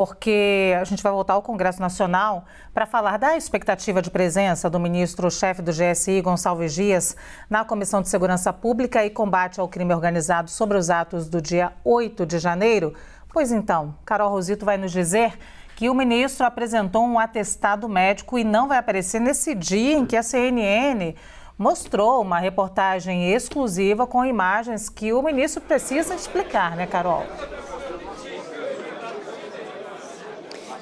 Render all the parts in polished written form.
Porque a gente vai voltar ao Congresso Nacional para falar da expectativa de presença do ministro-chefe do GSI, Gonçalves Dias, na Comissão de Segurança Pública e Combate ao Crime Organizado sobre os atos do dia 8 de janeiro. Pois então, Carol Rosito vai nos dizer que o ministro apresentou um atestado médico e não vai aparecer nesse dia em que a CNN mostrou uma reportagem exclusiva com imagens que o ministro precisa explicar, né, Carol?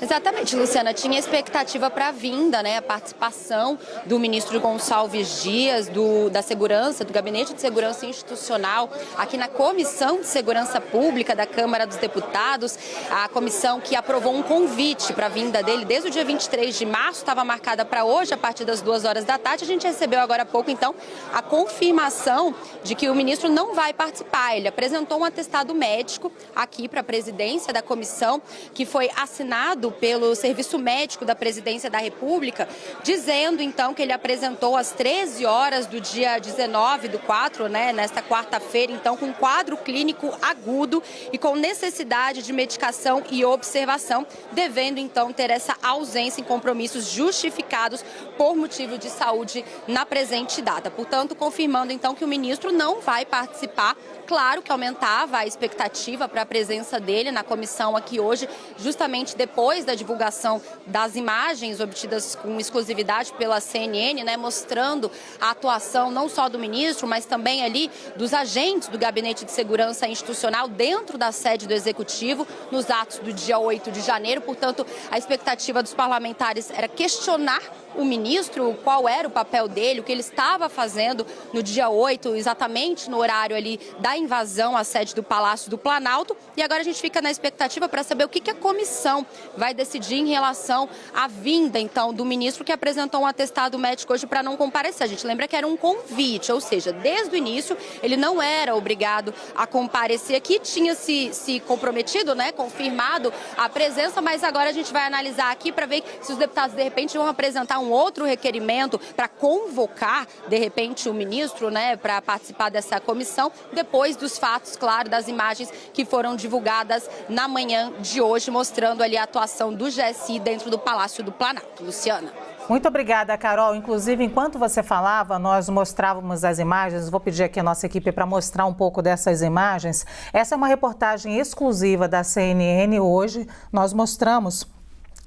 Exatamente, Luciana. Tinha expectativa para a vinda, né? A participação do ministro Gonçalves Dias, da Segurança, do Gabinete de Segurança Institucional, aqui na Comissão de Segurança Pública da Câmara dos Deputados, a comissão que aprovou um convite para a vinda dele desde o dia 23 de março, estava marcada para hoje, a partir das 2 horas da tarde. A gente recebeu agora há pouco, então, a confirmação de que o ministro não vai participar. Ele apresentou um atestado médico aqui para a presidência da comissão, que foi assinado pelo Serviço Médico da Presidência da República, dizendo então que ele apresentou às 13 horas do dia 19/4, né, nesta quarta-feira, então com quadro clínico agudo e com necessidade de medicação e observação, devendo então ter essa ausência em compromissos justificados por motivo de saúde na presente data. Portanto, confirmando então que o ministro não vai participar. Claro que aumentava a expectativa para a presença dele na comissão aqui hoje, justamente depois da divulgação das imagens obtidas com exclusividade pela CNN, né, mostrando a atuação não só do ministro, mas também ali dos agentes do Gabinete de Segurança Institucional dentro da sede do Executivo, nos atos do dia 8 de janeiro. Portanto, a expectativa dos parlamentares era questionar o ministro, qual era o papel dele, o que ele estava fazendo no dia 8, exatamente no horário ali da invasão à sede do Palácio do Planalto. E agora a gente fica na expectativa para saber o que a comissão vai decidir em relação à vinda, então, do ministro, que apresentou um atestado médico hoje para não comparecer. A gente lembra que era um convite, ou seja, desde o início ele não era obrigado a comparecer aqui, tinha se comprometido, né, confirmado a presença, mas agora a gente vai analisar aqui para ver se os deputados, de repente, vão apresentar um outro requerimento para convocar, de repente, o ministro, né, para participar dessa comissão, depois dos fatos, claro, das imagens que foram divulgadas na manhã de hoje, mostrando ali a atuação do GSI dentro do Palácio do Planalto. Luciana. Muito obrigada, Carol. Inclusive, enquanto você falava, nós mostrávamos as imagens. Vou pedir aqui a nossa equipe para mostrar um pouco dessas imagens. Essa é uma reportagem exclusiva da CNN hoje. Nós mostramos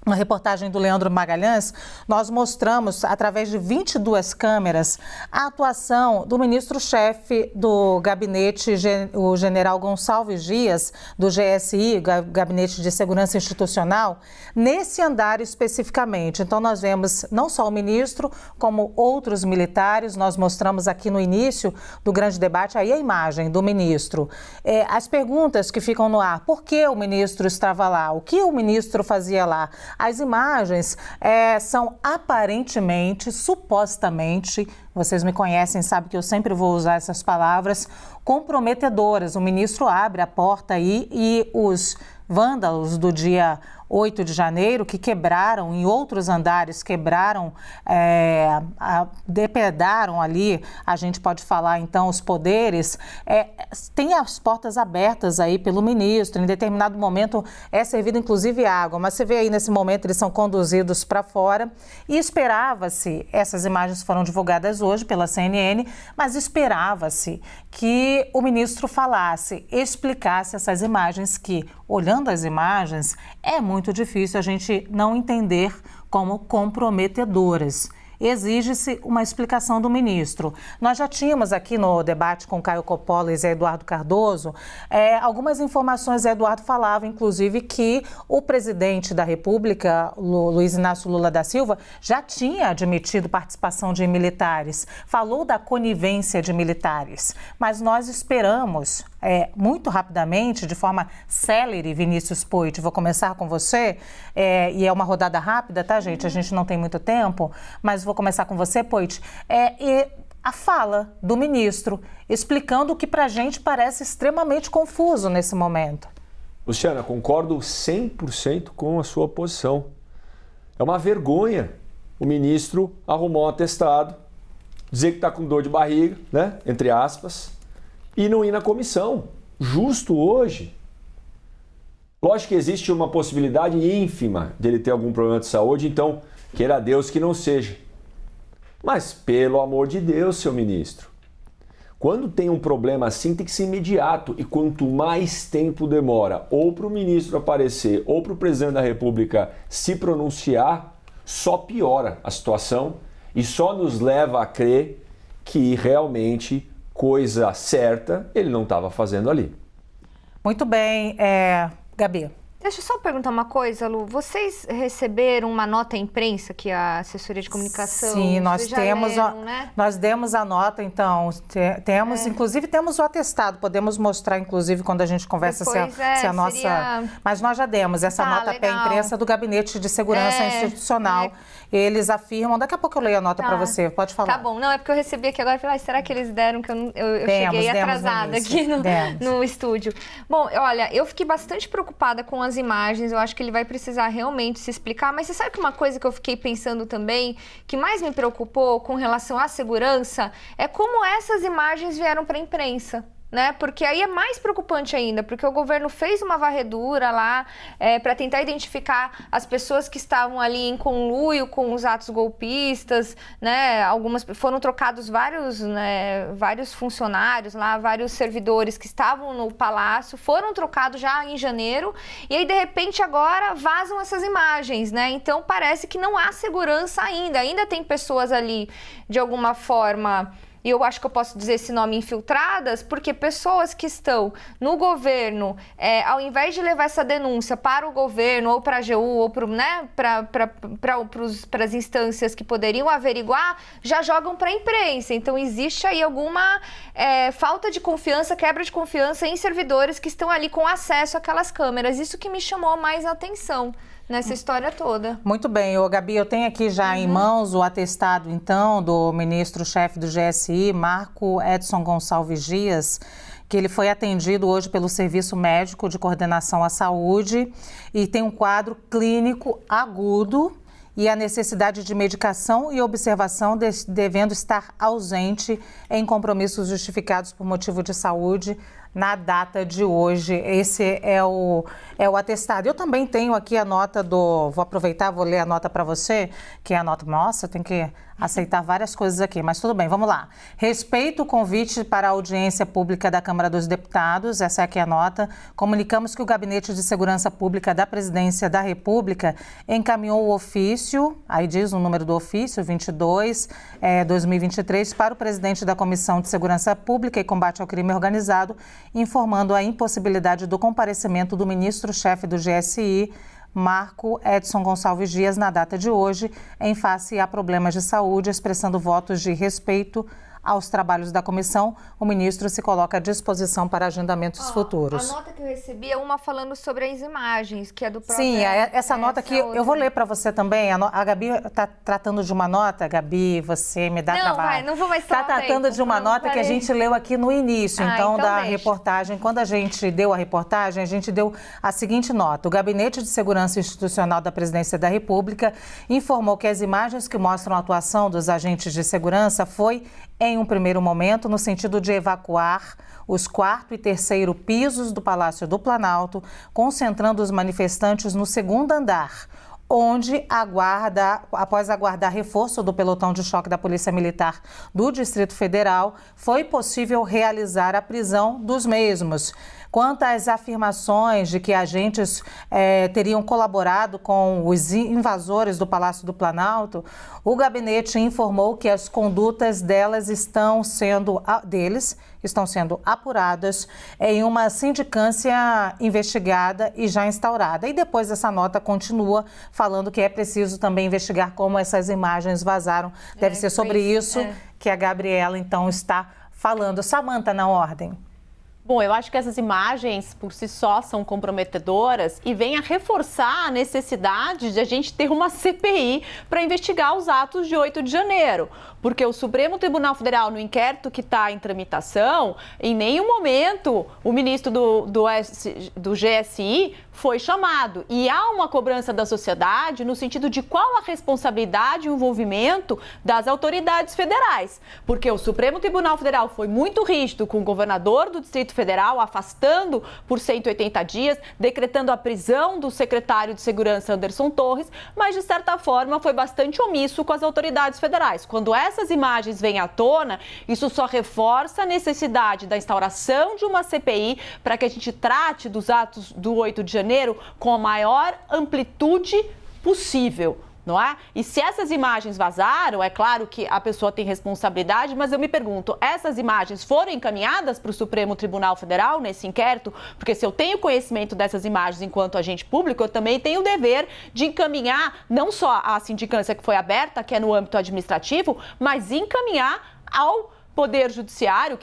uma reportagem do Leandro Magalhães, nós mostramos, através de 22 câmeras, a atuação do ministro-chefe do gabinete, o general Gonçalves Dias, do GSI, Gabinete de Segurança Institucional, nesse andar especificamente. Então, nós vemos não só o ministro, como outros militares. Nós mostramos aqui no início do grande debate, aí a imagem do ministro. As perguntas que ficam no ar: por que o ministro estava lá? O que o ministro fazia lá? As imagens são aparentemente, supostamente, vocês me conhecem, sabem que eu sempre vou usar essas palavras, comprometedoras. O ministro abre a porta aí e os vândalos do dia 8 de janeiro, que quebraram em outros andares, depredaram ali, a gente pode falar então, os poderes, tem as portas abertas aí pelo ministro. Em determinado momento é servida inclusive água, mas você vê aí nesse momento eles são conduzidos para fora e esperava-se, essas imagens foram divulgadas hoje pela CNN, mas esperava-se que o ministro falasse, explicasse essas imagens que, olhando as imagens, é muito difícil a gente não entender como comprometedoras. Exige-se uma explicação do ministro. Nós já tínhamos aqui no debate com Caio Coppola e Zé Eduardo Cardoso algumas informações. Zé Eduardo falava, inclusive, que o presidente da República, Luiz Inácio Lula da Silva, já tinha admitido participação de militares. Falou da conivência de militares. Mas nós esperamos, muito rapidamente, de forma célere, Vinícius Poit, vou começar com você, e é uma rodada rápida, tá, gente? A gente não tem muito tempo, mas vou começar com você, Poit. A fala do ministro, explicando o que para a gente parece extremamente confuso nesse momento. Luciana, concordo 100% com a sua posição. É uma vergonha o ministro arrumar um atestado, dizer que está com dor de barriga, né, entre aspas, e não ir na comissão. Justo hoje. Lógico que existe uma possibilidade ínfima de ele ter algum problema de saúde, então queira Deus que não seja. Mas, pelo amor de Deus, seu ministro, quando tem um problema assim, tem que ser imediato. E quanto mais tempo demora, ou para o ministro aparecer, ou para o presidente da República se pronunciar, só piora a situação e só nos leva a crer que realmente coisa certa ele não estava fazendo ali. Muito bem, Gabi. Deixa eu só perguntar uma coisa, Lu. Vocês receberam uma nota à imprensa que a assessoria de comunicação... Sim, nós temos, leram, né? Nós demos a nota, então, inclusive temos o atestado, podemos mostrar, inclusive, quando a gente conversa se a nossa... Seria... Mas nós já demos essa nota para a imprensa do Gabinete de Segurança Institucional. Eles afirmam, daqui a pouco eu leio a nota para você, pode falar. Tá bom, não, é porque eu recebi aqui agora e falei, será que eles deram, que eu cheguei atrasada aqui no estúdio. Bom, olha, eu fiquei bastante preocupada com as imagens, eu acho que ele vai precisar realmente se explicar, mas você sabe que uma coisa que eu fiquei pensando também, que mais me preocupou com relação à segurança, é como essas imagens vieram para a imprensa. Né? Porque aí é mais preocupante ainda, porque o governo fez uma varredura lá para tentar identificar as pessoas que estavam ali em conluio com os atos golpistas, né? Foram trocados vários funcionários lá, vários servidores que estavam no palácio, foram trocados já em janeiro, e aí de repente agora vazam essas imagens, né? Então parece que não há segurança ainda tem pessoas ali de alguma forma... E eu acho que eu posso dizer esse nome, infiltradas, porque pessoas que estão no governo, ao invés de levar essa denúncia para o governo, ou para a AGU, ou para as instâncias que poderiam averiguar, já jogam para a imprensa. Então, existe aí alguma falta de confiança, quebra de confiança em servidores que estão ali com acesso àquelas câmeras. Isso que me chamou mais a atenção nessa história toda. Muito bem, Gabi, eu tenho aqui já em mãos o atestado, então, do ministro-chefe do GSI, Marco Edson Gonçalves Dias, que ele foi atendido hoje pelo Serviço Médico de Coordenação à Saúde e tem um quadro clínico agudo e a necessidade de medicação e observação devendo estar ausente em compromissos justificados por motivo de saúde na data de hoje. Esse é o atestado. Eu também tenho aqui a nota vou aproveitar, vou ler a nota para você, que é a nota... Nossa, tem que aceitar várias coisas aqui, mas tudo bem, vamos lá. Respeito o convite para a audiência pública da Câmara dos Deputados, essa aqui é a nota. Comunicamos que o Gabinete de Segurança Pública da Presidência da República encaminhou o ofício, aí diz o número do ofício, 22/2023, para o presidente da Comissão de Segurança Pública e Combate ao Crime Organizado, informando a impossibilidade do comparecimento do ministro-chefe do GSI, Marco Edson Gonçalves Dias, na data de hoje, em face a problemas de saúde, expressando votos de respeito aos trabalhos da comissão. O ministro se coloca à disposição para agendamentos futuros. A nota que eu recebi é uma falando sobre as imagens, que é do próprio... Sim, essa nota aqui, eu vou ler para você também. A Gabi está tratando de uma nota. Gabi, você me dá trabalho. Não vou mais tomar Está tratando de uma nota que a gente leu aqui no início, então da reportagem. Quando a gente deu a reportagem, a gente deu a seguinte nota. O Gabinete de Segurança Institucional da Presidência da República informou que as imagens que mostram a atuação dos agentes de segurança foi, em um primeiro momento, no sentido de evacuar os 4º e 3º pisos do Palácio do Planalto, concentrando os manifestantes no 2º andar, onde, após aguardar reforço do pelotão de choque da Polícia Militar do Distrito Federal, foi possível realizar a prisão dos mesmos. Quanto às afirmações de que agentes teriam colaborado com os invasores do Palácio do Planalto, o gabinete informou que as condutas deles estão sendo apuradas em uma sindicância investigada e já instaurada. E depois essa nota continua falando que é preciso também investigar como essas imagens vazaram. Deve ser sobre isso que a Gabriela, então, está falando. Samanta, na ordem. Bom, eu acho que essas imagens por si só são comprometedoras e vêm a reforçar a necessidade de a gente ter uma CPI para investigar os atos de 8 de janeiro. porque o Supremo Tribunal Federal, no inquérito que está em tramitação, em nenhum momento o ministro do GSI foi chamado. E há uma cobrança da sociedade no sentido de qual a responsabilidade e o envolvimento das autoridades federais. Porque o Supremo Tribunal Federal foi muito rígido com o governador do Distrito Federal, afastando por 180 dias, decretando a prisão do secretário de Segurança, Anderson Torres, mas, de certa forma, foi bastante omisso com as autoridades federais. Quando essas imagens vêm à tona, isso só reforça a necessidade da instauração de uma CPI para que a gente trate dos atos do 8 de janeiro com a maior amplitude possível. Não é? E se essas imagens vazaram, é claro que a pessoa tem responsabilidade, mas eu me pergunto, essas imagens foram encaminhadas para o Supremo Tribunal Federal nesse inquérito? Porque se eu tenho conhecimento dessas imagens enquanto agente público, eu também tenho o dever de encaminhar não só a sindicância que foi aberta, que é no âmbito administrativo, mas encaminhar ao Poder Judiciário,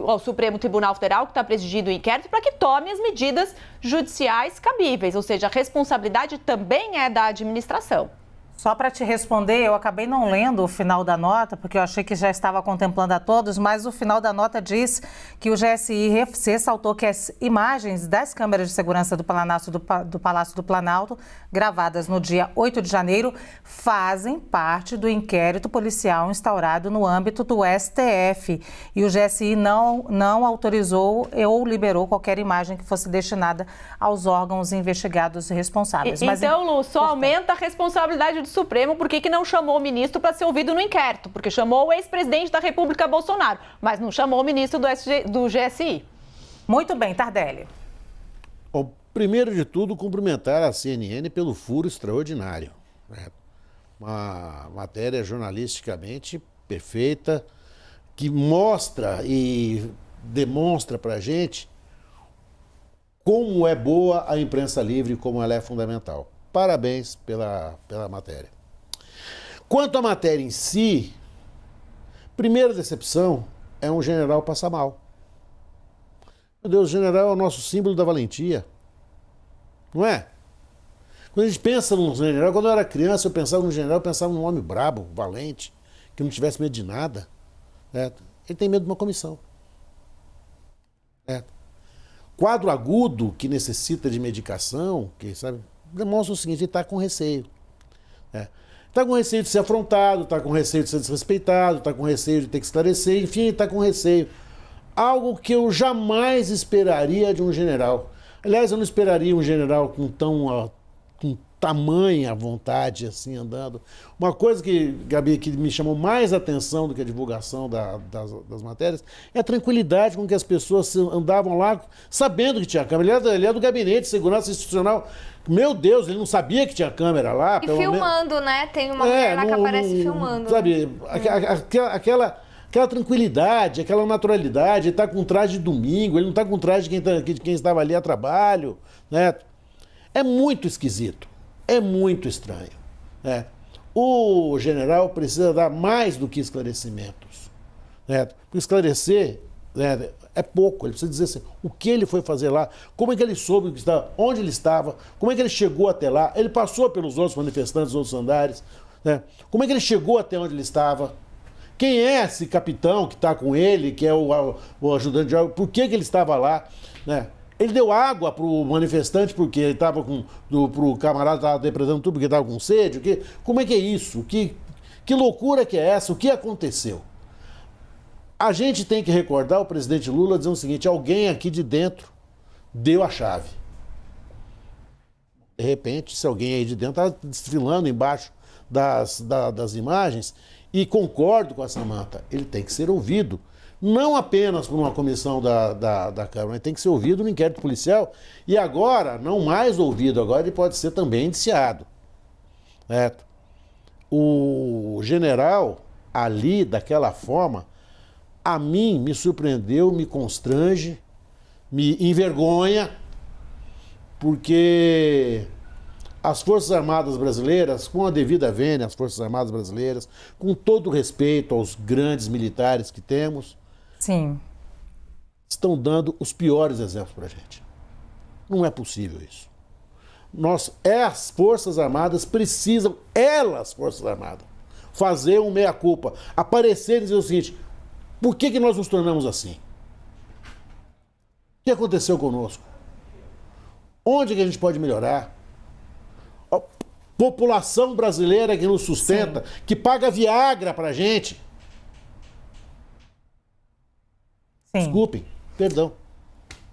ao Supremo Tribunal Federal, que está presidindo o inquérito, para que tome as medidas judiciais cabíveis. Ou seja, a responsabilidade também é da administração. Só para te responder, eu acabei não lendo o final da nota, porque eu achei que já estava contemplando a todos, mas o final da nota diz que o GSI ressaltou que as imagens das câmeras de segurança do Palácio do Planalto, gravadas no dia 8 de janeiro, fazem parte do inquérito policial instaurado no âmbito do STF. E o GSI não autorizou ou liberou qualquer imagem que fosse destinada aos órgãos investigados responsáveis. Então, Lu, só aumenta a responsabilidade do Supremo, por que não chamou o ministro para ser ouvido no inquérito? Porque chamou o ex-presidente da República, Bolsonaro, mas não chamou o ministro do GSI. Muito bem, Tardelli. Bom, primeiro de tudo, cumprimentar a CNN pelo furo extraordinário. Né? Uma matéria jornalisticamente perfeita, que mostra e demonstra para a gente como é boa a imprensa livre e como ela é fundamental. Parabéns pela matéria. Quanto à matéria em si, primeira decepção é um general passar mal. Meu Deus, o general é o nosso símbolo da valentia. Não é? Quando a gente pensa num general, quando eu era criança, eu pensava num general, eu pensava num homem brabo, valente, que não tivesse medo de nada. Né? Ele tem medo de uma comissão. Né? Quadro agudo que necessita de medicação, que sabe, demonstra o seguinte: ele está com receio. Está com receio de ser afrontado, está com receio de ser desrespeitado, está com receio de ter que esclarecer, enfim, está com receio. Algo que eu jamais esperaria de um general. Aliás, eu não esperaria um general com tamanha vontade, assim, andando. Uma coisa que, Gabi, que me chamou mais atenção do que a divulgação das matérias é a tranquilidade com que as pessoas andavam lá sabendo que tinha câmera. Ele é do Gabinete de Segurança Institucional. Meu Deus, ele não sabia que tinha câmera lá. E filmando, né? Tem uma mulher lá que aparece filmando. Sabe, aquela tranquilidade, aquela naturalidade. Ele está com traje de domingo, ele não está com traje de quem estava ali a trabalho. Né? É muito esquisito. É muito estranho. Né? O general precisa dar mais do que esclarecimentos. Né? Porque esclarecer, né, é pouco. Ele precisa dizer assim, o que ele foi fazer lá, como é que ele soube que estava, onde ele estava, como é que ele chegou até lá, ele passou pelos outros manifestantes, outros andares, né? Como é que ele chegou até onde ele estava, quem é esse capitão que está com ele, que é o ajudante de água, por que ele estava lá, né? Ele deu água para o manifestante porque ele estava para o camarada estava depredando tudo porque estava com sede. Como é que é isso? Que loucura que é essa? O que aconteceu? A gente tem que recordar o presidente Lula dizendo o seguinte: alguém aqui de dentro deu a chave. De repente, se alguém aí de dentro está desfilando embaixo das imagens, e concordo com a Samantha, ele tem que ser ouvido. Não apenas por uma comissão da Câmara, ele tem que ser ouvido no inquérito policial. E agora, não mais ouvido, agora ele pode ser também indiciado. Certo? O general, ali, daquela forma, a mim me surpreendeu, me constrange, me envergonha, porque as Forças Armadas Brasileiras, com a devida vênia, as Forças Armadas Brasileiras, com todo o respeito aos grandes militares que temos, sim, estão dando os piores exemplos para a gente. Não é possível isso. As Forças Armadas precisam, Forças Armadas, fazer um meia-culpa, aparecer e dizer o seguinte, por que nós nos tornamos assim? O que aconteceu conosco? Onde que a gente pode melhorar? A população brasileira que nos sustenta, sim, que paga Viagra pra gente. Sim. Desculpem, perdão.